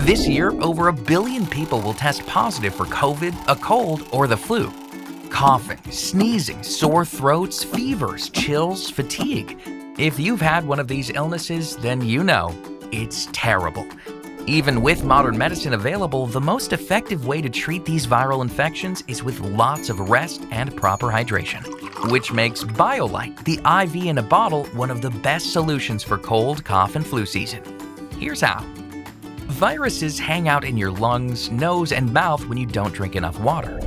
This year, over 1 billion people will test positive for COVID, a cold, or the flu. Coughing, sneezing, sore throats, fevers, chills, fatigue. If you've had one of these illnesses, then you know it's terrible. Even with modern medicine available, the most effective way to treat these viral infections is with lots of rest and proper hydration, which makes BioLite, the IV in a bottle, one of the best solutions for cold, cough, and flu season. Here's how. Viruses hang out in your lungs, nose, and mouth when you don't drink enough water.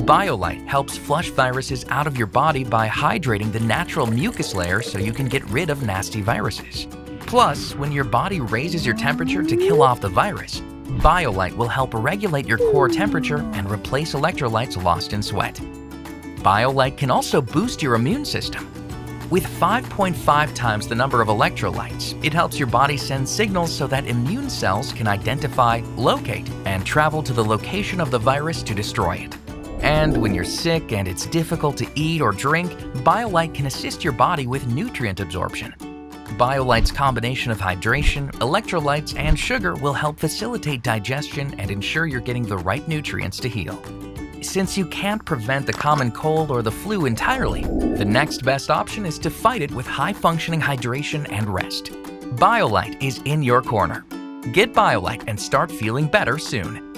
BioLite helps flush viruses out of your body by hydrating the natural mucus layer so you can get rid of nasty viruses. Plus, when your body raises your temperature to kill off the virus, BioLite will help regulate your core temperature and replace electrolytes lost in sweat. BioLite can also boost your immune system. With 5.5 times the number of electrolytes, it helps your body send signals so that immune cells can identify, locate, and travel to the location of the virus to destroy it. And when you're sick and it's difficult to eat or drink, BioLite can assist your body with nutrient absorption. BioLite's combination of hydration, electrolytes, and sugar will help facilitate digestion and ensure you're getting the right nutrients to heal. Since you can't prevent the common cold or the flu entirely, the next best option is to fight it with high-functioning hydration and rest. BioLite is in your corner. Get BioLite and start feeling better soon.